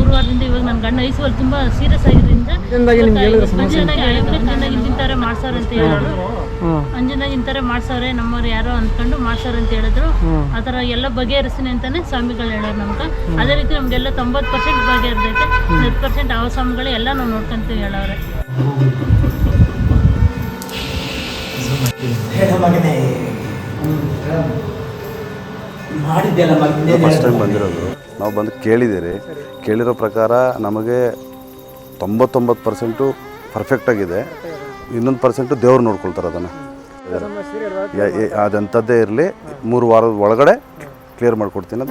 3 ವಾರದಿಂದ ಇವಾಗ ನನ್ನ ಗಂಡ ಐಸಿಯಲ್ಲಿ ತುಂಬ ಸೀರಿಯಸ್ ಆಗಿದ್ದರಿಂದ ಇಂತಾರೆ ಮಾಡ್ಸಾರ ಅಂತ ಹೇಳಿದ್ರು. ಅಂಜನಾಗ ಇಂತಾರೆ ಮಾಡ್ಸಾರೆ ನಮ್ಮವ್ರು ಯಾರೋ ಅಂದ್ಕೊಂಡು ಮಾಡ್ಸಾರ ಅಂತ ಹೇಳಿದ್ರು. ಆ ಥರ ಎಲ್ಲ ಬಗೆಹರಿಸ್ತೀನಿ ಅಂತಾನೆ ಸ್ವಾಮಿಗಳು ಹೇಳೋರು ನಮ್ಗೆ. ಅದೇ ರೀತಿ ನಮಗೆಲ್ಲ 90% ಬಗೆಹರಿದೈತೆ. 10% ಆ ಸ್ವಾಮಿಗಳು ಎಲ್ಲ ನಾವು ನೋಡ್ಕೊಂತೀವಿ ಹೇಳೋರೆ. ಫಸ್ಟ್ ಟೈಮ್ ಬಂದಿರೋದು ನಾವು ಬಂದು ಕೇಳಿರೋ ಪ್ರಕಾರ ನಮಗೆ 99% ಪರ್ಫೆಕ್ಟಾಗಿದೆ. ಇನ್ನೊಂದು % ದೇವ್ರು ನೋಡ್ಕೊಳ್ತಾರೆ. ಅದನ್ನು ಅದಂಥದ್ದೇ ಇರಲಿ 3 ವಾರದ ಒಳಗಡೆ ಕ್ಲಿಯರ್ ಮಾಡಿಕೊಡ್ತೀನಿ.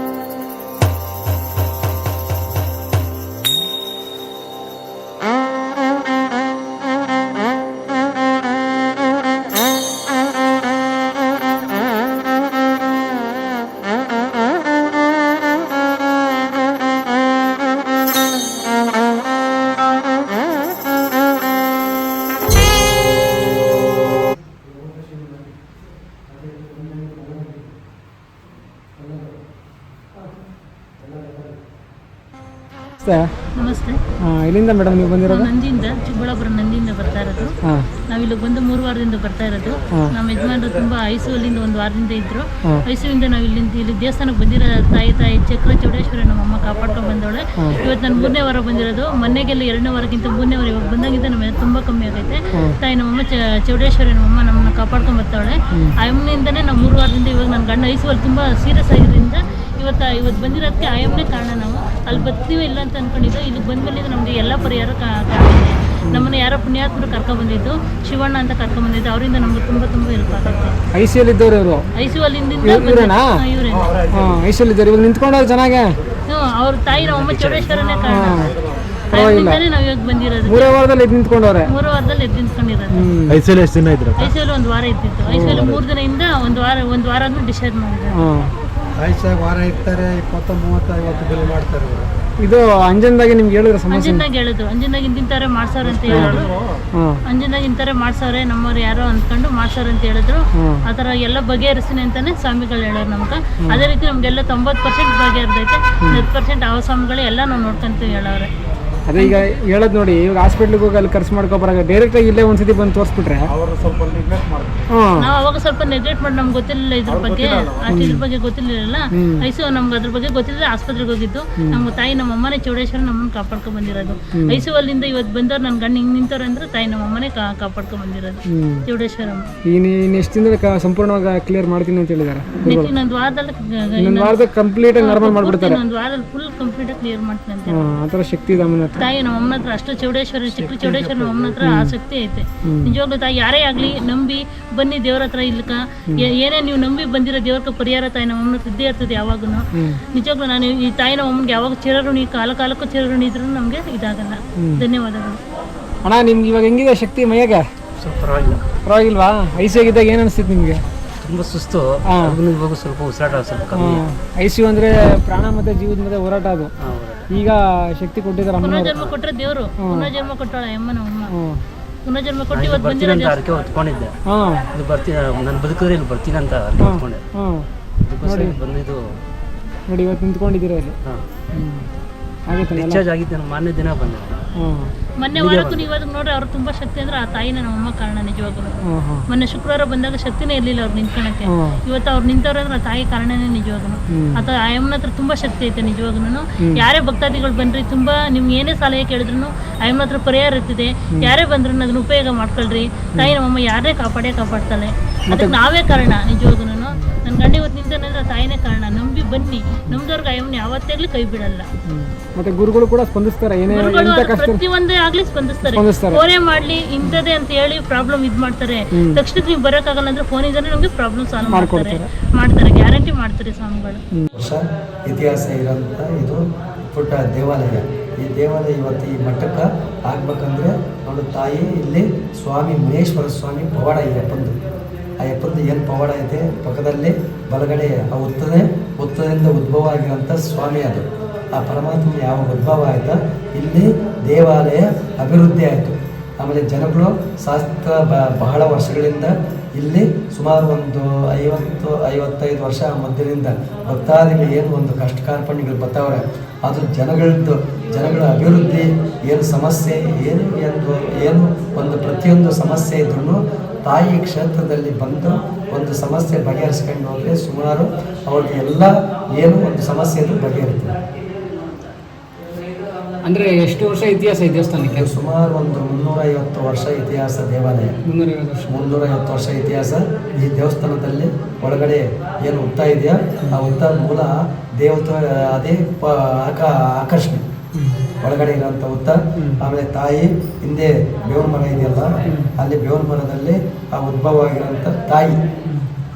ನಮಸ್ತೆ. ಇಲ್ಲಿಂದ ಮೇಡಮ್ ನೀವು ಬಂದಿರೋದು? ನಂದಿಯಿಂದ, ಚಿಕ್ಕಬಳ್ಳಾಪುರ ನಂದಿಯಿಂದ ಬರ್ತಾ ಇರೋದು. ನಾವಿಲ್ಲಿ ಬಂದು 3 ವಾರದಿಂದ ಬರ್ತಾ ಇರೋದು. ನಮ್ಮ ಯಜಮಾನರು ತುಂಬಾ ಐಸಿಯುಲಿಂದ 1 ವಾರದಿಂದ ಇದ್ರು. ಐಸಿಯುಯಿಂದ ನಾವು ಇಲ್ಲಿ ದೇವಸ್ಥಾನಕ್ಕೆ ಬಂದಿರೋ ತಾಯಿ ಚಕ್ರ ಚೌಡೇಶ್ವರಿ ನಮ್ಮಮ್ಮ ಕಾಪಾಡ್ಕೊಂಡು ಬಂದವಳೆ. ಇವತ್ತು ನಾನು 3ನೇ ವಾರ ಬಂದಿರೋದು. ಮೊನ್ನೆಗೆಲ್ಲ 2ನೇ ವಾರಕ್ಕಿಂತ 3ನೇ ವಾರ ಇವಾಗ ಬಂದಾಗಿಂದ ನಮಗೆ ತುಂಬಾ ಕಮ್ಮಿ ಆಗೈತೆ. ತಾಯಿ ನಮ್ಮಮ್ಮ ಚೌಡೇಶ್ವರಿ ನಮ್ಮಮ್ಮ ನಮ್ಮನ್ನ ಕಾಪಾಡ್ಕೊಂಡು ಬರ್ತಾವಳೆ. ಆ ಅಮ್ಮನಿಂದನೇ ನಾವು 3 ವಾರದಿಂದ ಇವಾಗ ನನ್ನ ಗಂಡ ಐಸಿಯಲ್ಲಿ ತುಂಬಾ ಸೀರಿಯಸ್ ಆಗಿದ್ದರಿಂದ ಇವತ್ತು ಬಂದಿರೋದಕ್ಕೆ ಆಯಮ್ಮನೇ ಕಾರಣ. ನಾವು ಅಲ್ಲಿ ಬರ್ತೀವಿ ಇಲ್ಲ ಅಂತ ಅಂದ್ಕೊಂಡಿದ್ದು. ಇಲ್ಲಿಗೆ ಬಂದ್ಮೇಲೆ ನಮಗೆ ಎಲ್ಲ ಪರಿಹಾರ ಕಾಣಿದೆ. ನಮ್ಮನ್ನ ಯಾರೋ ಪುಣ್ಯಾತ್ಮರು ಕರ್ಕೊಂಡ್ಬಂದಿದ್ದು, ಶಿವಣ್ಣ ಅಂತ ಕರ್ಕೊಂಡ್ಬಂದಿದ್ದು. ಅವರಿಂದ ನಮ್ಗೆ ತುಂಬ ಹೆಲ್ಪ್ ಆಗುತ್ತೆ. ಐಸಿಯಲ್ಲಿ ಇದ್ದವ್ರು ಇವರು? ಐಸಿಯಲ್ಲಿ ಇವ್ರು ನಿಂತ್ಕೊಂಡವ್ರು ಚೆನ್ನಾಗೆ. ಅವ್ರ ತಾಯಿ ನಮ್ಮಮ್ಮ ಚೌಡೇಶ್ವರನೇ ಕಾರಣ. ನಾವು ಇವಾಗ ಬಂದಿರೋದು 3 ವಾರದಲ್ಲಿ ಎದ್ದು ನಿಂತ್ಕೊಂಡವ್ರೆ. 3 ವಾರದಲ್ಲಿ ಎದ್ದು ನಿಂತ್ಕೊಂಡಿರೋದು. ಐಸಿಯಲ್ಲಿ ಎಷ್ಟು ದಿನ ಇದ್ರು? ಐಸಿಯಲ್ಲಿ 1 ವಾರ ಇದ್ದಿತ್ತು. ಐಸಿಯಲ್ಲಿ 3 ದಿನದಿಂದ 1 ವಾರ ಆದ್ಮೇಲೆ ಡಿಸ್ಚಾರ್ಜ್ ಮಾಡಿದ್ರು. ವಾರ ಇರ್ತಾರೆ, 20, 30, 50 ಬಿಲ್ ಮಾಡ್ತಾರೆ. ಇದು ಅಂಜನ್ದಾಗೆ ನಿಮ್ಗೆ ಹೇಳಿದ್ರು? ಅಂಜನಾಗ ಹೇಳಿದ್ರು. ಅಂಜನಾಗ ಇಂತಾರೆ ಮಾಡ್ಸಾರ ಅಂತ ಹೇಳಿದ್ರು. ಅಂಜನಾಗ ಇಂತಾರೆ ಮಾಡ್ಸಾರೆ ನಮ್ಮವ್ರು ಯಾರೋ ಅಂದ್ಕೊಂಡು ಮಾಡ್ಸಾರ ಅಂತ ಹೇಳಿದ್ರು. ಆ ಥರ ಎಲ್ಲ ಬಗೆಹರಿಸ್ತೀನಿ ಅಂತಾನೆ ಸ್ವಾಮಿಗಳು ಹೇಳೋರು ನಮ್ಗೆ. ಅದೇ ರೀತಿ ನಮಗೆಲ್ಲ 90% ಬಗೆಹರಿದೈತೆ. 10% ಆ ಸ್ವಾಮಿಗಳು ಎಲ್ಲ ನಾವು ನೋಡ್ಕೊಂತೀವಿ ಹೇಳೋರೆ. ಅದೇ ಈಗ ಹೇಳೋದು ನೋಡಿ, ಇವಾಗ ಹಾಸ್ಪಿಟ್ಲಿಗೆ ಹೋಗಿ ಅಲ್ಲಿ ಖರ್ಚು ಮಾಡ್ಕೊಬರಾಗ ಡೈರೆಕ್ಟ್ ಆಗಿ ಇಲ್ಲೇ ಒಂದ್ಸತಿ ಬಂದು ತೋರಿಸ್ಬಿಟ್ರೆ ನಾವು ಅವಾಗ ಸ್ವಲ್ಪ ನೆಗ್ಲೆಕ್ಟ್ ಮಾಡಿ ನಮ್ಗೆ ಗೊತ್ತಿರಲಿಲ್ಲ ಇದ್ರ ಬಗ್ಗೆ. ಇದ್ರ ಬಗ್ಗೆ ಗೊತ್ತಿರಲಿಲ್ಲ. ಐಸು ನಮ್ಗೆ ಅದ್ರ ಬಗ್ಗೆ ಗೊತ್ತಿಲ್ಲ. ಆಸ್ಪತ್ರೆಗೆ ಹೋಗಿದ್ದು. ನಮ್ಮ ತಾಯಿ ನಮ್ಮ ಅಮ್ಮನೇ ಚೌಡೇಶ್ವರ ನಮ್ಮನ್ನ ಕಾಪಾಡ್ಕೊಂಡ್ ಬಂದಿರೋದು. ಐಸು ಅಲ್ಲಿಂದ ಇವತ್ತು ಬಂದವ್ರು ನನ್ನ ಗಂಡ ಹಿಂಗೆ ನಿಂತವ್ರೆ ಅಂದ್ರೆ ತಾಯಿ ನಮ್ಮ ಅಮ್ಮನೇ ಕಾಪಾಡ್ಕೊಂಡ್ ಬಂದಿರೋದು ಚೌಡೇಶ್ವರಮ್ಮ. ಎಷ್ಟು ದಿನದ ಸಂಪೂರ್ಣವಾಗಿ ಕ್ಲಿಯರ್ ಮಾಡ್ತೀನಿ ಅಂತ ಹೇಳಿದಾರೆ? ಇನ್ನೊಂದು ವಾರದಲ್ಲಿ ಕಂಪ್ಲೀಟ್ ಆಗಿ ನಾರ್ಮಲ್ ಮಾಡ್ಬಿಡ್ತಾರೆ. ಒಂದು ವಾರದಲ್ಲಿ ಫುಲ್ ಕಂಪ್ಲೀಟ್ ಆಗಿ ಕ್ಲಿಯರ್ ಮಾಡ್ತೀನಿ ಅಂತ. ಆ ಥರ ಶಕ್ತಿ ಇದೆ ಅಮ್ಮನ ಹತ್ರ. ತಾಯಿ ನಮ್ಮ ಅಮ್ಮನ ಹತ್ರ ಅಷ್ಟು ಚೌಡೇಶ್ವರಿ, ಚಿಕ್ಕ ಚೌಡೇಶ್ವರಿ ನಮ್ಮ ಅಮ್ಮನ ಹತ್ರ ಆಸಕ್ತಿ ಐತೆ. ನಿಜವಾಗ್ಲೂ ತಾಯಿ ಯಾರೇ ಆಗ್ಲಿ ನಂಬಿ ಬನ್ನಿ ದೇವ್ರ ಹತ್ರ. ಇಲ್ಕ ಏನೇ ನೀವು ನಂಬಿ ಬಂದಿರೋ ದೇವ್ರ ಪರಿಹಾರ ತಾಯಿ ನಮ್ಮ ಅಮ್ಮನ ಇದ್ದೇ ಇರ್ತದೆ ಯಾವಾಗೂ. ನಿಜವಾಗ್ಲೂ ನಾನು ಈ ತಾಯಿ ನಮ್ಮ ಅಮ್ಮನಿಗೆ ಯಾವಾಗ ಚಿರಋಣಿ, ಕಾಲಕ್ಕೂ ಚಿರಋಣಿ ಇದ್ರೂ ನಮ್ಗೆ ಇದಾಗಲ್ಲ. ಧನ್ಯವಾದಗಳು ಅಣ್ಣ. ನಿಮ್ಗೆ ಇವಾಗ ಹೆಂಗಿದೆ ಶಕ್ತಿ ಮೈಯಾಗ? ಪರವಾಗಿಲ್ವಾ? ಐಸಿಯಾಗಿದ್ದಾಗ ಏನ್ ಅನಿಸ್ತಿತ್ತು ನಿಮ್ಗೆ? ತುಂಬಾ ಸುಸ್ತು. ಸ್ವಲ್ಪ ಉಸಿರಾಟ ಸ್ವಲ್ಪ ಕಮ್ಮಿ. ಐಸಿಯು ಅಂದ್ರೆ ಪ್ರಾಣ ಮತ್ತೆ ಜೀವದ ಮಧ್ಯೆ ಹೋರಾಟ. ಅದು ಈಗ ಶಕ್ತಿ ಕೊಟ್ಟಿದ್ದಾರೆ. ಪುನರ್ಜನ್ಮ ಕೊಟ್ಟರೆ ದೇವರು ಪುನರ್ಜನ್ಮ ಕೊಟ್ಟಾಳ ಅಮ್ಮ. ನಮ್ಮ ಪುನರ್ಜನ್ಮ ಕೊಟ್ಟು ಇವತ್ತು ಬಂದಿರೋದು. ಅರ್ಕೆ ಹೊತ್ಕೊಂಡಿದ್ದೆ. ಇದು ಬರ್ತೀನಿ, ನಾನು ಬದುಕಿದ್ರೆ ಇಲ್ಲಿ ಬರ್ತೀನಿ ಅಂತ ಅರ್ಕೆ ಹೊತ್ಕೊಂಡೆ. ಬಂದಿದ್ದು ನೋಡಿ ಇವತ್ತು ನಿಂತ್ಕೊಂಡಿದ್ದೀರಾ ಇಲ್ಲಿ. ಡಿಸ್ಚಾರ್ಜ್ ಆಗಿದ್ದೆ ಮಾನ್ಯ ದಿನ ಬಂದೆ. ಮೊನ್ನೆ ವಾರಕ್ಕೂ ನೀವು ಅದಕ್ಕೆ ನೋಡ್ರಿ, ಅವ್ರು ತುಂಬಾ ಶಕ್ತಿ ಅಂದ್ರೆ ಆ ತಾಯಿನ ನಮ್ಮಮ್ಮ ಕಾರಣ ನಿಜವಾಗ್ಲೂ. ಮೊನ್ನೆ ಶುಕ್ರವಾರ ಬಂದಾಗ ಶಕ್ತಿನೇ ಇರ್ಲಿಲ್ಲ ಅವ್ರು ನಿಂತ್ಕೊಳಕ್ಕೆ. ಇವತ್ತು ಅವ್ರು ನಿಂತವ್ರೆ ಅಂದ್ರೆ ಆ ತಾಯಿ ಕಾರಣನೇ ನಿಜವಾಗ್ಲೂ. ಅಥವಾ ಆ ಅಮ್ಮನ ಹತ್ರ ತುಂಬಾ ಶಕ್ತಿ ಐತೆ ನಿಜವಾಗ್ಲೂ. ಯಾರೇ ಭಕ್ತಾದಿಗಳು ಬನ್ರಿ, ತುಂಬಾ ನಿಮ್ಗೆ ಏನೇ ಸಲಹೆ ಕೇಳಿದ್ರು ಆ ಅಮ್ಮನ ಹತ್ರ ಪರಿಹಾರ ಇರ್ತಿದೆ. ಯಾರೇ ಬಂದ್ರು ಅದನ್ನ ಉಪಯೋಗ ಮಾಡ್ಕೊಳ್ರಿ. ತಾಯಿ ನಮ್ಮಮ್ಮ ಯಾರೇ ಕಾಪಾಡ್ತಾಳೆ. ಅದಕ್ಕೆ ನಾವೇ ಕಾರಣ ನಿಜವಾಗ್ಲೂ. ನನ್ನ ಗಂಡ ಇವತ್ತು ನಿಂತಾನೆ ಅಂದ್ರೆ ತಾಯಿನೇ ಕಾರಣ. ನಂಬಿ ಬನ್ನಿ, ನಮ್ದವ್ರಿಗೆ ಅಮ್ಮನ ಯಾವತ್ತಾಗ್ಲಿ ಕೈ ಬಿಡಲ್ಲ. ಮತ್ತೆ ಗುರುಗಳು ಕೂಡ ಸ್ಪಂದಿಸ್ತಾರೆ. ಪ್ರತಿಯೊಂದೇ ಆಗ್ಲಿ ಸ್ಪಂದಿಸ್ತಾರೆ. ಫೋನೇ ಮಾಡ್ಲಿ ಇಂಥದೇ ಅಂತ ಹೇಳಿ ಪ್ರಾಬ್ಲಮ್ ಇದ್ ಮಾಡ್ತಾರೆ. ತಕ್ಷಣಕ್ಕೆ ನೀವು ಬರೋಕ್ಕಾಗಲ್ಲ ಅಂದ್ರೆ ಫೋನ್ ಇಂದಾನೆ ನಮ್ಗೆ ಪ್ರಾಬ್ಲಮ್ ಸಾಲ್ವ್ ಮಾಡ್ತಾರೆ. ಗ್ಯಾರಂಟಿ ಮಾಡ್ತಾರೆ ಸ್ವಾಮಿಗಳು. ಇತಿಹಾಸ ಇರೋಂಥ ಇದು ಪುಟ್ಟ ದೇವಾಲಯ. ಈ ದೇವಾಲಯ ಇವತ್ತು ಈ ಮಠಕ್ಕೆ ಆಗ್ಬೇಕಂದ್ರೆ ನೋಡು ತಾಯಿ ಇಲ್ಲಿ ಸ್ವಾಮಿ ಮುನೇಶ್ವರ ಸ್ವಾಮಿ ಪವಾಡ ಇದೆ. ಆ ಯಪ್ಪಂದು ಏನು ಪವಾಡ ಇದೆ ಪಕ್ಕದಲ್ಲಿ ಬಲಗಡೆ ಆ ಉತ್ತರದಿಂದ ಉದ್ಭವ ಆಗಿರೋಂಥ ಸ್ವಾಮಿ. ಅದು ಆ ಪರಮಾತ್ಮ ಯಾವ ಉದ್ಭವ ಆಯ್ತಾ ಇಲ್ಲಿ ದೇವಾಲಯ ಅಭಿವೃದ್ಧಿ ಆಯಿತು. ಆಮೇಲೆ ಜನಗಳು ಶಾಸ್ತ್ರ ಬಹಳ ವರ್ಷಗಳಿಂದ ಇಲ್ಲಿ ಸುಮಾರು ಒಂದು 50-55 ವರ್ಷ ಮಧ್ಯದಿಂದ ಭಕ್ತಾದಿಗಳು ಏನು ಒಂದು ಕಷ್ಟ ಕಾರ್ಪಣ್ಯಗಳು ಬರ್ತಾವ್ರೆ ಅದು ಜನಗಳ ಅಭಿವೃದ್ಧಿ ಏನು ಸಮಸ್ಯೆ ಏನು ಒಂದು ಪ್ರತಿಯೊಂದು ಸಮಸ್ಯೆ ಇದ್ರೂ ತಾಯಿ ಕ್ಷೇತ್ರದಲ್ಲಿ ಬಂದು ಒಂದು ಸಮಸ್ಯೆ ಬಗೆಹರಿಸ್ಕೊಂಡು ಹೋದರೆ ಸುಮಾರು ಅವ್ರಿಗೆ ಎಲ್ಲ ಏನು ಒಂದು ಸಮಸ್ಯೆ ಇದ್ರೂ ಬಗೆಹರಿತದೆ. ಅಂದರೆ ಎಷ್ಟು ವರ್ಷ ಇತಿಹಾಸ ಈ ದೇವಸ್ಥಾನಕ್ಕೆ? ಸುಮಾರು ಒಂದು 350 ವರ್ಷ ಇತಿಹಾಸ ದೇವಾಲಯ. 350 ವರ್ಷ ಇತಿಹಾಸ. ಈ ದೇವಸ್ಥಾನದಲ್ಲಿ ಒಳಗಡೆ ಏನು ಹುತ್ತ ಇದೆಯಾ ಆ ಹುತ್ತ ಮೂಲ ದೇವತೆ ಅದೇ ಆಕರ್ಷಣೆ ಒಳಗಡೆ ಇರೋಂಥ ಹುತ್ತ. ಆಮೇಲೆ ತಾಯಿ ಹಿಂದೆ ಬೇವಿನ ಮರ ಇದೆಯಲ್ಲ, ಅಲ್ಲಿ ಬೇವಿನ ಮರದಲ್ಲಿ ಆ ಉದ್ಭವ ಆಗಿರೋಂಥ ತಾಯಿ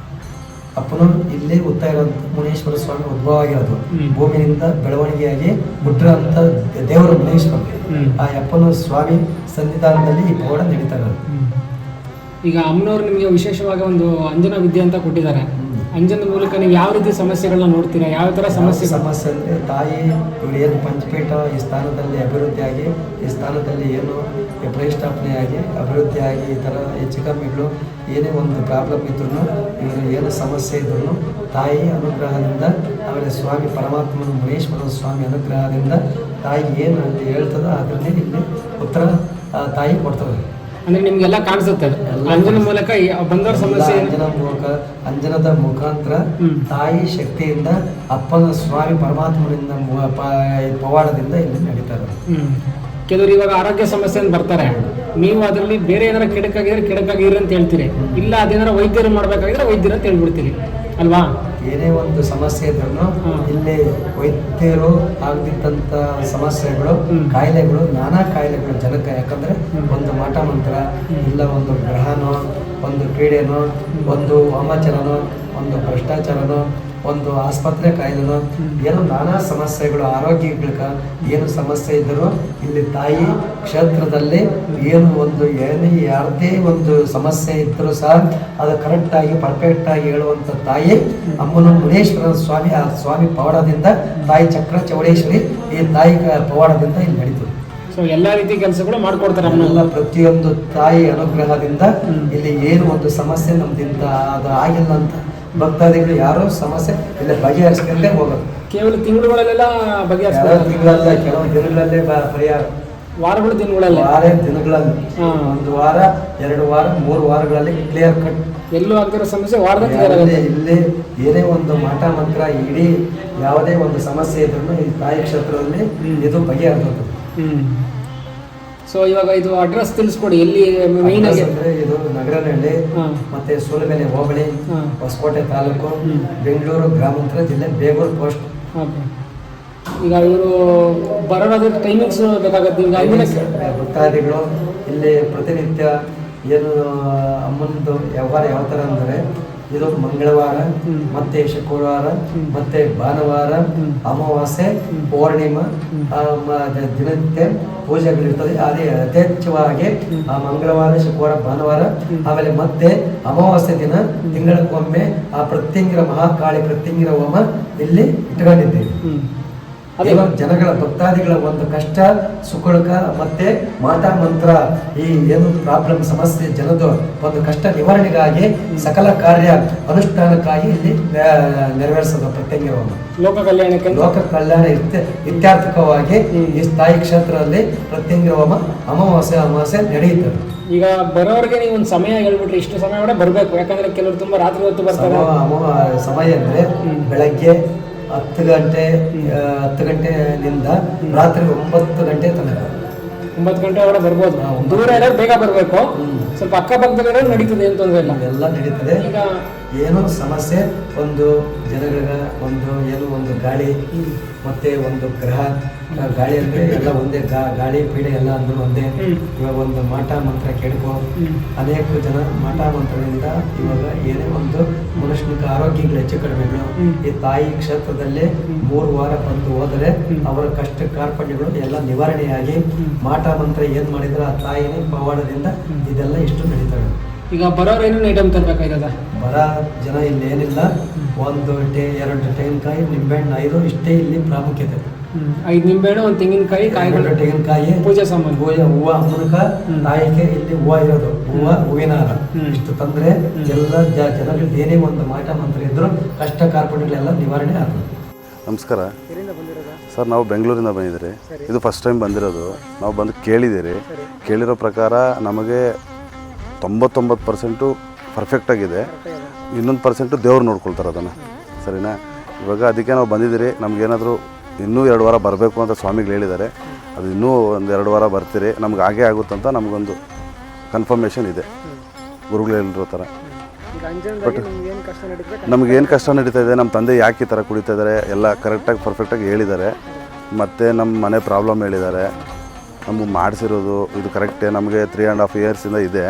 ಅಪ್ಪನು ಇಲ್ಲಿ ಹುತ್ತ ಇರೋಂಥ ಮುನೇಶ್ವರ ಸ್ವಾಮಿ ಉದ್ಭವ ಆಗಿರೋದು. ಭೂಮಿಯಿಂದ ಬೆಳವಣಿಗೆಯಾಗಿ ಹುಟ್ಟಿರೋಂಥ ದೇವರು ಮುನೇಶ್ವರ. ಆ ಅಪ್ಪನ ಸ್ವಾಮಿ ಸನ್ನಿಧಾನದಲ್ಲಿ ಈ ಪವಾಡ ನಡೀತಾ ಇರೋದು. ಈಗ ಅಮ್ಮನವರು ನಿಮಗೆ ವಿಶೇಷವಾಗಿ ಒಂದು ಅಂಜನಾ ವಿದ್ಯೆ ಅಂತ ಕೊಟ್ಟಿದ್ದಾರೆ. ಅಂಜನದ ಮೂಲಕ ನೀವು ಯಾವ ರೀತಿ ಸಮಸ್ಯೆಗಳನ್ನ ನೋಡ್ತೀರಾ? ಯಾವ ಥರ ಸಮಸ್ಯೆ ಅಂದರೆ ತಾಯಿ ಇವರು ಏನು ಪಂಚಪೀಠ ಈ ಸ್ಥಾನದಲ್ಲಿ ಅಭಿವೃದ್ಧಿಯಾಗಿ ಈ ಸ್ಥಾನದಲ್ಲಿ ಏನು ಪ್ರತಿಷ್ಠಾಪನೆಯಾಗಿ ಅಭಿವೃದ್ಧಿಯಾಗಿ ಈ ಥರ ಹೆಚ್ಚು ಕಮ್ಮಿಗಳು ಏನೇ ಒಂದು ಪ್ರಾಬ್ಲಮ್ ಇದ್ರೂ ಇವರು ಏನು ಸಮಸ್ಯೆ ಇದ್ರೂ ತಾಯಿ ಅನುಗ್ರಹದಿಂದ ಆಮೇಲೆ ಸ್ವಾಮಿ ಪರಮಾತ್ಮನ ಮುನೇಶ್ವರ ಸ್ವಾಮಿ ಅನುಗ್ರಹದಿಂದ ತಾಯಿ ಏನು ಅಲ್ಲಿ ಹೇಳ್ತದೋ ಅದನ್ನೇ ಇಲ್ಲಿ ಉತ್ತರ ತಾಯಿ ಕೊಡ್ತದೆ. ಅಂದ್ರೆ ನಿಮ್ಗೆಲ್ಲ ಕಾಣಿಸುತ್ತೆ ಅಂಜನ ಮೂಲಕ ಬಂದವರ ಸಮಸ್ಯೆ. ಅಂಜನದ ಮುಖಾಂತರ ತಾಯಿ ಶಕ್ತಿಯಿಂದ ಅಪ್ಪನ ಸ್ವಾಮಿ ಪರಮಾತ್ಮನಿಂದ ಪವಾಡದಿಂದ ಇಲ್ಲಿ ನಡೀತಾ ಇರೋದು. ಕೆಲವರು ಇವಾಗ ಆರೋಗ್ಯ ಸಮಸ್ಯೆ ಅಂತ ಬರ್ತಾರೆ, ನೀವು ಅದರಲ್ಲಿ ಬೇರೆ ಏನಾರ ಕೆಡಕಾಗಿರಿ ಅಂತ ಹೇಳ್ತೀರಿ, ಇಲ್ಲ ಅದೇನಾರ ವೈದ್ಯರು ಮಾಡ್ಬೇಕಾಗಿದ್ರೆ ವೈದ್ಯರು ಅಂತ ಹೇಳ್ಬಿಡ್ತೀರಿ ಅಲ್ವಾ? ಏನೇ ಒಂದು ಸಮಸ್ಯೆ ಇದ್ರೂ ಇಲ್ಲಿ ವೈದ್ಯರು ಆಗದಿದ್ದಂಥ ಸಮಸ್ಯೆಗಳು ಕಾಯಿಲೆಗಳು ನಾನಾ ಕಾಯಿಲೆಗಳು ಜನಕ್ಕೆ. ಯಾಕಂದ್ರೆ ಒಂದು ಮಾಟ ಮಂತ್ರ ಇಲ್ಲ ಒಂದು ಗ್ರಹನೋ ಒಂದು ಕ್ರೀಡೆನೋ ಒಂದು ವಾಮಾಚಾರನೋ ಒಂದು ಭ್ರಷ್ಟಾಚಾರನೋ ಒಂದು ಆಸ್ಪತ್ರೆ ಕಾಯಿಲೆನೋ ಏನು ನಾನಾ ಸಮಸ್ಯೆಗಳು ಆರೋಗ್ಯಗಳಿಗೆ ಏನು ಸಮಸ್ಯೆ ಇದ್ದರೂ ಇಲ್ಲಿ ತಾಯಿ ಕ್ಷೇತ್ರದಲ್ಲಿ ಏನು ಒಂದು ಯಾರದೇ ಒಂದು ಸಮಸ್ಯೆ ಇದ್ದರೂ ಸಹ ಅದು ಕರೆಕ್ಟಾಗಿ ಪರ್ಫೆಕ್ಟಾಗಿ ಹೇಳುವಂಥ ತಾಯಿ ಅಮ್ಮನ ಮುನೇಶ್ವರ ಸ್ವಾಮಿ. ಆ ಸ್ವಾಮಿ ಪವಾಡದಿಂದ ತಾಯಿ ಚಕ್ರ ಚೌಡೇಶ್ವರಿ ಈ ತಾಯಿ ಪವಾಡದಿಂದ ಇಲ್ಲಿ ನಡೀತದೆ. ಸೊ ಎಲ್ಲ ರೀತಿ ಕೆಲಸಗಳು ಮಾಡ್ಕೊಡ್ತಾರೆ ಎಲ್ಲ ಪ್ರತಿಯೊಂದು ತಾಯಿ ಅನುಗ್ರಹದಿಂದ ಇಲ್ಲಿ ಏನು ಒಂದು ಸಮಸ್ಯೆ ನಮ್ದಿಂದ ಅದು ಆಗಿಲ್ಲ ಅಂತ ಭಕ್ತಾದಿಗಳು ಯಾರೋ ಸಮಸ್ಯೆ ಇಲ್ಲ ಬಗೆಹರಿಸ್ಕೊಂಡೇ ಹೋಗೋದು. ಕೇವಲ ತಿಂಗಳುಗಳಲ್ಲೆಲ್ಲ ತಿಂಗಳಲ್ಲ, ಕೆಲವು ದಿನಗಳಲ್ಲೇ ಪರಿಹಾರ. ದಿನಗಳಲ್ಲಿ ಒಂದು ವಾರ 2 ವಾರ 3 ವಾರಗಳಲ್ಲಿ ಕ್ಲಿಯರ್ ಕಟ್. ಎಲ್ಲೂ ಆಗ್ತಿರೋ ಸಮಸ್ಯೆ ವಾರದಲ್ಲಿ ಇಲ್ಲಿ ಏನೇ ಒಂದು ಮಾಟ ಮಂತ್ರ ಇಡೀ ಯಾವುದೇ ಒಂದು ಸಮಸ್ಯೆ ಇದ್ರೂ ಈ ತಾಯಿ ಕ್ಷೇತ್ರದಲ್ಲಿ ಇದು ಬಗೆಹರಿದು. ಸೊ ಇವಾಗ ಇದು ಅಡ್ರೆಸ್ ತಿಳಿಸ್ಕೊಡಿ, ಎಲ್ಲಿ ಮೇನ್ ಆಗಿ? ಇದು ನಗರನಹಳ್ಳಿ ಮತ್ತೆ ಸೂಲಬೆಲೆ ಹೋಬಳಿ, ಹೊಸಕೋಟೆ ತಾಲೂಕು, ಬೆಂಗಳೂರು ಗ್ರಾಮಾಂತರ ಜಿಲ್ಲೆ, ಬೇಗೂರು ಪೋಸ್ಟ್. ಈಗ ಇವರು ಬರೋದಾದ್ರೆ ಟೈಮಿಂಗ್ಸ್ ಬೇಕಾಗುತ್ತೆ. ಈಗ ಭಕ್ತಾದಿಗಳು ಇಲ್ಲಿ ಪ್ರತಿನಿತ್ಯ ಏನು ಅಮ್ಮನದು ವ್ಯವಹಾರ ಯಾವ ಥರ ಅಂದರೆ ಇದು ಮಂಗಳವಾರ ಮತ್ತೆ ಶುಕ್ರವಾರ ಮತ್ತೆ ಭಾನುವಾರ ಅಮಾವಾಸ್ಯೆ ಪೌರ್ಣಿಮಾ ದಿನನಿತ್ಯ ಪೂಜೆಗಳಿರ್ತದೆ. ಅದೇ ಯಥೇಚ್ಛವಾಗಿ ಆ ಮಂಗಳವಾರ ಶುಕ್ರವಾರ ಭಾನುವಾರ ಆಮೇಲೆ ಮತ್ತೆ ಅಮಾವಾಸ್ಯೆ ದಿನ ತಿಂಗಳಕ್ಕೊಮ್ಮೆ ಆ ಪ್ರತ್ಯಂಗಿರ ಮಹಾಕಾಳಿ ಪ್ರತ್ಯಂಗಿರ ಹೋಮ ಇಲ್ಲಿ ಇಟ್ಕೊಂಡಿದ್ದೇವೆ. ಜನಗಳ ಭಕ್ತಾದಿಗಳ ಒಂದು ಕಷ್ಟ ಸುಖಕ ಮತ್ತೆ ಮಾತಾ ಮಂತ್ರ ಈ ಏನು ಪ್ರಾಬ್ಲಮ್ ಸಮಸ್ಯೆ ಜನದ ಒಂದು ಕಷ್ಟ ನಿವಾರಣೆಗಾಗಿ ಸಕಲ ಕಾರ್ಯ ಅನುಷ್ಠಾನಕ್ಕಾಗಿ ಇಲ್ಲಿ ನೆರವೇರಿಸೋದು ಪ್ರತ್ಯಂಗಿರ ಹೋಮ. ಲೋಕ ಕಲ್ಯಾಣ ಇತ್ಯಾರ್ಥಕವಾಗಿ ಈ ಸ್ಥಾಯಿ ಕ್ಷೇತ್ರದಲ್ಲಿ ಪ್ರತ್ಯಂಗಿರ ಹೋಮ ಅಮಾವಾಸ್ಯೆ ನಡೆಯುತ್ತದೆ. ಈಗ ಬರೋರಿಗೆ ನೀವು ಒಂದು ಸಮಯ ಹೇಳ್ಬಿಟ್ರೆ ಇಷ್ಟು ಸಮಯ ಕೂಡ ಬರಬೇಕು, ಯಾಕಂದ್ರೆ ಕೆಲವರು ತುಂಬಾ ರಾತ್ರಿ ಹೊತ್ತು ಬರ್ತಾರೆ. ಸಮಯ ಅಂದ್ರೆ ಬೆಳಗ್ಗೆ 10 ಗಂಟೆನಿಂದ ರಾತ್ರಿ 9 ಗಂಟೆ ತನಕ. 9 ಗಂಟೆ ಒಳಗೆ ಬರ್ಬೋದು. ದೂರ ಇರೋರು ಬೇಗ ಬರಬೇಕು, ಸ್ವಲ್ಪ ಅಕ್ಕಪಕ್ಕದಲ್ಲಿ ನಡೀತದೆ ಅಂತ ತೊಂದರೆ ಇಲ್ಲ, ಎಲ್ಲ ನಡೀತದೆ. ಈಗ ಏನೋ ಸಮಸ್ಯೆ ಒಂದು ಜನಗಳ ಒಂದು ಏನು ಒಂದು ಗಾಳಿ ಮತ್ತೆ ಒಂದು ಗ್ರಹ ಗಾಳಿ ಅಂದ್ರೆ ಎಲ್ಲ ಒಂದೇ, ಗಾಳಿ ಪೀಡೆ ಎಲ್ಲ ಅಂದ್ರೆ ಒಂದೇ. ಇವಾಗ ಒಂದು ಮಾಟ ಮಂತ್ರ ಕೆಡಕೋ ಅನೇಕ ಜನ ಮಾಟ ಮಂತ್ರದಿಂದ ಇವಾಗ ಏನೇ ಒಂದು ಮನುಷ್ಯನಿಗೆ ಆರೋಗ್ಯಗಳು ಹೆಚ್ಚು ಕಡಿಮೆಗಳು ಈ ತಾಯಿ ಕ್ಷೇತ್ರದಲ್ಲಿ 3 ವಾರ ಬಂದು ಹೋದರೆ ಅವರ ಕಷ್ಟ ಕಾರ್ಪಣ್ಯಗಳು ಎಲ್ಲ ನಿವಾರಣೆಯಾಗಿ ಮಾಟ ಮಂತ್ರ ಏನ್ ಮಾಡಿದ್ರೆ ಆ ತಾಯಿನೇ ಪವಾಡದಿಂದ ಇದೆಲ್ಲ ಇಷ್ಟು ನಡೀತವೆ. ಈಗ ಬರೋರು ಏನೇನು ಐಟಮ್ ತರಬೇಕಾಯ್ತದ? ಬರ ಜನ ಇಲ್ಲಿ ಏನಿಲ್ಲ, 1 2 ತೆಂಗಿನಕಾಯಿ ನಿಂಬೆಹಣ್ಣು 5 ಇಷ್ಟೇ ಇಲ್ಲಿ ಪ್ರಾಮುಖ್ಯತೆ. 5 ನಿಂಬೆಹಣ್ಣು, 1 ತೆಂಗಿನಕಾಯಿ, ತೆಂಗಿನಕಾಯಿ, ಪೂಜೆ ಸಾಮಾನು, ಹೂವು ಅಮ್ಮನಕ ತಾಯಿಗೆ ಇಲ್ಲಿ ಹೂವು ಇರೋದು, ಹೂವಿನ ಹಾರ ಇಷ್ಟು ತಂದ್ರೆ ಎಲ್ಲ ಜನಗಳಿಗೆ ಏನೇ ಒಂದು ಮಾಟ ಮಂತ್ರ ಇದ್ರು ಕಷ್ಟ ಕಾರ್ಪಣ್ಯಗಳೆಲ್ಲ ನಿವಾರಣೆ ಆಗ್ತದೆ. ನಮಸ್ಕಾರ. ಸರ್ ನಾವು ಬೆಂಗಳೂರಿಂದ ಬಂದಿದ್ದೀರಿ. ಇದು ಫಸ್ಟ್ ಟೈಮ್ ಬಂದಿರೋದು. ನಾವು ಬಂದು ಕೇಳಿದ್ದೀರಿ. ಕೇಳಿರೋ ಪ್ರಕಾರ ನಮಗೆ 99% ಪರ್ಫೆಕ್ಟಾಗಿದೆ. ಇನ್ನೊಂದು ಪರ್ಸೆಂಟು ದೇವ್ರು ನೋಡ್ಕೊಳ್ತಾರೆ ಅದನ್ನು. ಸರಿನಾ? ಇವಾಗ ಅದಕ್ಕೆ ನಾವು ಬಂದಿದ್ದೀರಿ. ನಮಗೇನಾದರೂ ಇನ್ನೂ 2 ವಾರ ಬರಬೇಕು ಅಂತ ಸ್ವಾಮಿಗಳು ಹೇಳಿದ್ದಾರೆ. ಅದು ಇನ್ನೂ ಒಂದು 2 ವಾರ ಬರ್ತೀರಿ, ನಮ್ಗೆ ಹಾಗೇ ಆಗುತ್ತಂತ ನಮಗೊಂದು ಕನ್ಫರ್ಮೇಷನ್ ಇದೆ, ಗುರುಗಳು ಹೇಳಿರೋ ಥರ. ಬಟ್ ನಮಗೇನು ಕಷ್ಟ ನಡೀತಾ ಇದೆ, ನಮ್ಮ ತಂದೆ ಯಾಕೆ ಈ ಥರ ಕುಡಿತಾ ಇದ್ದಾರೆ ಎಲ್ಲ ಕರೆಕ್ಟಾಗಿ ಪರ್ಫೆಕ್ಟಾಗಿ ಹೇಳಿದ್ದಾರೆ. ಮತ್ತು ನಮ್ಮ ಮನೆ ಪ್ರಾಬ್ಲಮ್ ಹೇಳಿದ್ದಾರೆ. ನಮಗೆ ಮಾಡಿಸಿರೋದು ಇದು ಕರೆಕ್ಟೇ. ನಮಗೆ 3.5 ಇಯರ್ಸಿಂದ ಇದೆ.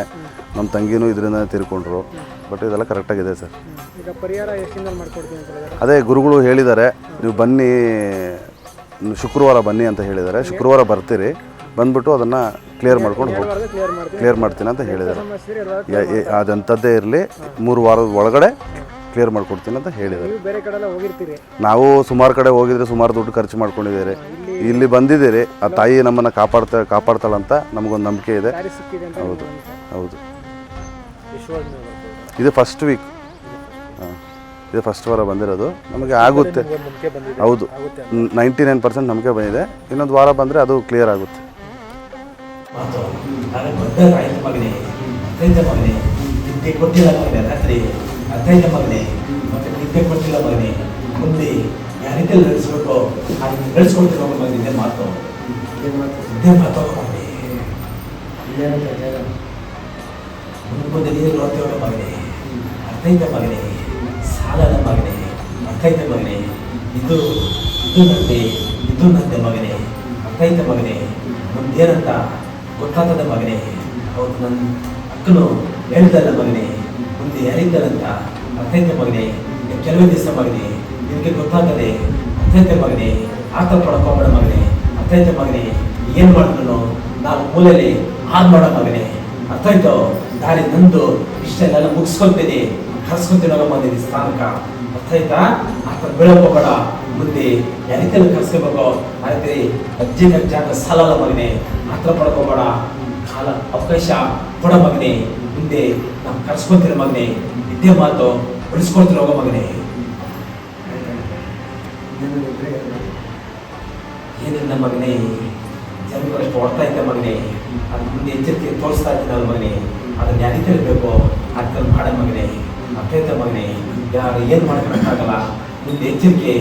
ನಮ್ಮ ತಂಗಿನೂ ಇದರಿಂದ ತೀರ್ಕೊಂಡ್ರು. ಬಟ್ ಇದೆಲ್ಲ ಕರೆಕ್ಟಾಗಿದೆ ಸರ್. ಈಗ ಪರಿಹಾರ ಎಷ್ಟಿಂದ ಮಾಡ್ಕೊಡ್ತೀನಿ ಅಂತ ಹೇಳಿದ್ದಾರೆ. ಅದೇ ಗುರುಗಳು ಹೇಳಿದ್ದಾರೆ, ನೀವು ಬನ್ನಿ ಶುಕ್ರವಾರ ಬನ್ನಿ ಅಂತ ಹೇಳಿದ್ದಾರೆ. ಶುಕ್ರವಾರ ಬರ್ತೀರಿ, ಬಂದ್ಬಿಟ್ಟು ಅದನ್ನು ಕ್ಲಿಯರ್ ಮಾಡ್ಕೊಂಡು ಕ್ಲಿಯರ್ ಮಾಡ್ತೀನಿ ಅಂತ ಹೇಳಿದ್ದಾರೆ. ಅದಂಥದ್ದೇ ಇರಲಿ, 3 ವಾರದ ಒಳಗಡೆ ಕ್ಲಿಯರ್ ಮಾಡ್ಕೊಡ್ತೀನಿ ಅಂತ ಹೇಳಿದ್ದಾರೆ. ಬೇರೆ ಕಡೆ ಎಲ್ಲ ಹೋಗಿರ್ತೀರಿ. ನಾವು ಸುಮಾರು ಕಡೆ ಹೋಗಿದ್ರೆ ಸುಮಾರು ದುಡ್ಡು ಖರ್ಚು ಮಾಡ್ಕೊಂಡಿದ್ದೀರಿ. ಇಲ್ಲಿ ಬಂದಿದ್ದೀರಿ, ಆ ತಾಯಿ ನಮ್ಮನ್ನು ಕಾಪಾಡ್ತಾಳಂತ ನಮಗೊಂದು ನಂಬಿಕೆ ಇದೆ. ಹೌದು ಹೌದು. ಇದು ಫಸ್ಟ್ ವೀಕ್. ಇದು ಫಸ್ಟ್ ವಾರ ಬಂದಿರೋದು. ನಮಗೆ ಆಗುತ್ತೆ. ಹೌದು, 99% ನಂಬಿಕೆ ಬಂದಿದೆ. ಇನ್ನೊಂದು ವಾರ ಬಂದರೆ ಅದು ಕ್ಲಿಯರ್ ಆಗುತ್ತೆ. ಮಗನೇ ಅತ್ಯಂತ ಮಗನೇ ನಿದ್ದೆ ಕೊಟ್ಟಿಲ್ಲ ಮಗನೇ, ರಾತ್ರಿ ಅತ್ಯಂತ ಮಗನೇ ಮತ್ತೆ ನಿದ್ದೆ ಕೊಟ್ಟಿಲ್ಲ ಮಗನೇ. ಮುಂದೆ ಯಾವ ರೀತಿಯಲ್ಲಿ ನಡೆಸ್ಬೇಕು ಹಾಗೆ ನಡೆಸ್ಕೊಳ್ತೀನಿ ಮಗನೇ. ನಿದ್ದೆ ಮಾತು ಮಗನೇ. ಮುಂದೆ ನೀರು ನೋಡ್ತೀವ ಮಗನೇ. ಅತ್ಯಂತ ಮಗನೇ, ಸಾಲದ ಮಗನೇ, ಅತ್ಯಂತ ಮಗನೇ. ಇದು ನಂದೆ ಮಗನೇ, ಅತ್ಯಂತ ಮಗನೇ. ಮುಂದೇನಂತ ಗೊತ್ತಾಗ್ತದ ಮಗನೇ. ಹೌದು, ನನ್ನ ಅಕ್ಕನು ಹೇಳ್ದಲ್ಲ ಮಗನೇ, ಮುಂದೆ ಯಾರಿದ್ದಾರಂತ. ಅತ್ಯಂತ ಮಗನೇ, ಕೆಲವೇ ದಿವಸ ಮಗನೇ ನಿನಗೆ ಗೊತ್ತಾಗದೆ. ಅತ್ಯಂತ ಮಗನೇ, ಆತ ಪಡ್ಕೋಬೇಡ ಮಗನೇ. ಅತ್ಯಂತ ಮಗನೇ, ಏನು ಮಾಡಿದ್ರು ನಾವು ಮೂಲೆಯಲ್ಲಿ ಹಾಳು ಮಾಡೋ ಮಗನೇ. ಅರ್ಥಾಯ್ತು? ದಾರಿ ನಂದು ಇಷ್ಟೆಲ್ಲ ಮುಗಿಸ್ಕೊಳ್ತೀನಿ, ಕರ್ಸ್ಕೊತೀನಿ ಮಗನೇ ಸ್ಥಾನಕ್ಕೆ. ಅರ್ಥಾಯ್ತಾ? ಆತ ಬೀಳೋಕೋಬೇಡ. ಮುಂದೆ ಯಾರಿಗೆಲ್ಲ ಕರ್ಸ್ಕೋಬೇಕು ಆಯ್ತು. ಅಜ್ಜಿ ಜಾಗ ಸಾಲಲ್ಲ ಮಗನೇ, ಮಾತ್ರ ಪಡ್ಕೋಬೇಡ. ಕಾಲ ಅವಕಾಶ ಕೊಡ ಮಗನೇ. ಮುಂದೆ ನಾವು ಕರ್ಸ್ಕೊತೀರ ಮಗನೇ. ಇದೇ ಮಾತು ಉಳಿಸ್ಕೊಳ್ತೀರ ಹೋಗೋ ಮಗನೇ. ಏನಿಲ್ಲ ಮಗನೇ, ಜನಗಳಷ್ಟು ಹೊಡ್ತಾ ಇದ್ದ ಮಗನೇ. ಅದು ಮುಂದೆ ಎಚ್ಚರಿಕೆ ತೋರಿಸ್ತಾ ಇದ್ದೀನಲ್ಲ ಮಗನೇ. ಅದನ್ನು ಯಾರಿಗೆ ಬೇಕು ಅದನ್ನು ಮಾಡ ಮಗನೇ. ಅತ್ಯಂತ ಮಗನೇ, ಯಾರು ಏನು ಮಾಡ್ಕೊಳಕ್ಕಾಗಲ್ಲ. ಮುಂದೆ ಎಚ್ಚರಿಕೆ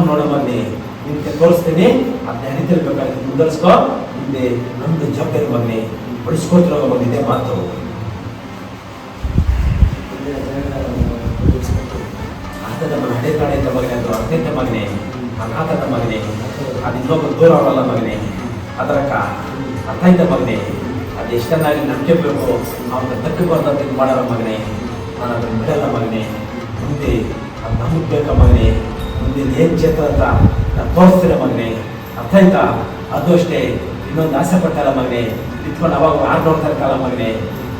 ನೋಡ ಮಗನೇ, ನಿಮಗೆ ತೋರಿಸ್ತೇನೆ. ಅದನ್ನ ಯಾರಿಗೆ ಬೇಕಾದ್ರೆ ಮುಂದುವರಿಸ್ಕೋ. ಮುಂದೆ ನಮ್ದು ಜವಾಬ್ದಾರಿ ಮಗನೇ, ಉಳಿಸ್ಕೊಳ್ತಿರೋ ಮಗನಿದೆ ಮಾತು. ಆತನ ಮನೆ ಅಡೆತಾಳೆ ಅಂತ ಮಗನೇ, ಅದು ಅತ್ಯಂತ ಮಗನೇ. ಆತನ ಮಗನೇ, ಅದು ಇನ್ನೊಬ್ಬರು ದೂರ ಅವರಲ್ಲ ಮಗನೇ. ಅದರಕ್ಕ ಅತ್ಯಂತ ಮಗನೇ, ಅದು ಎಷ್ಟನ್ನಾಗಿ ನಂಬಿಕೆ ಬೇಕು ಅವನ್ನ ತಕ್ಕ ಬಂದಂತ ಇದು ಮಾಡಲ್ಲ ಮಗನೇ. ನಾನು ಅದನ್ನು ಬಿಡಲ್ಲ ಮಗನೇ. ಮುಂದೆ ಅದು ನಮಗೆ ಬೇಕಾ ಮಗನೇ. ಮುಂದೆ ಏನು ಕ್ಷೇತ್ರ ಅಂತ ನಾನು ತೋರಿಸ್ತೀರ ಮಗನೇ. ಅರ್ಥಾಯ್ತಾ? ಅದು ಅಷ್ಟೇ, ಇನ್ನೊಂದು ಆಸೆ ಪಟ್ಟಲ್ಲ ಮಗನೇ. ನಿಂತ್ಕೊಂಡು ಅವಾಗ ಯಾರು ನೋಡ್ತಾ ಇರ್ತಾರಲ್ಲ ಮಗನೇ.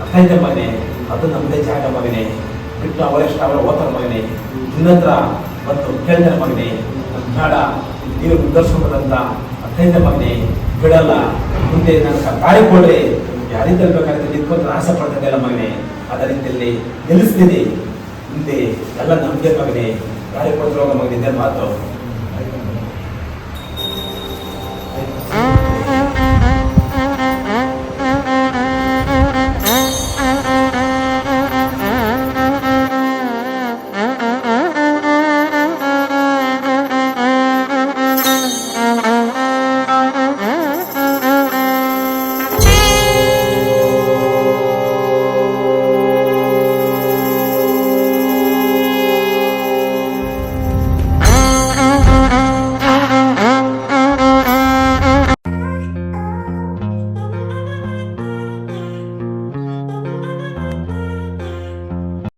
ಅರ್ಥಾಯ್ತಾ ಮಗನೇ? ಅದು ನಮ್ಮದೇ ಜಾಗ ಮಗನೇ. ಬಿಟ್ಟು ಅವರೆಷ್ಟು ಅವರ ಓದ್ತಾರೆ ಮಗನೇ. ನಿನ್ನತ್ರ ಬಂದು ಕೇಳ್ತಾರೆ ಮಗನೇ. ಬೇಡ, ನೀವು ಮುಂದುವರ್ಸ್ಕೊಂಡ್ರಂತ. ಅರ್ಥಾಯ್ತಾ ಮಗನೇ? ಬಿಡಲ್ಲ. ಮುಂದೆ ನನಗೆ ದಾರಿ ಕೊಡ್ರಿ. ಯಾರಿಂದ ಬೇಕಾದ್ರೆ ನಿಂತ್ಕೊಂಡು ಆಸೆ ಪಡ್ತಿದ್ದೆಲ್ಲ ಮಗನೇ. ಅದ ರೀತಿಯಲ್ಲಿ ನಿಲ್ಲಿಸ್ತೀನಿ. ಮುಂದೆ ಎಲ್ಲ ನಮಗೆ ಮಗನೇ. ದಾರಿ ಕೊಡ್ತಿರೋ ಮಗನಿಂದ ಮಾತು.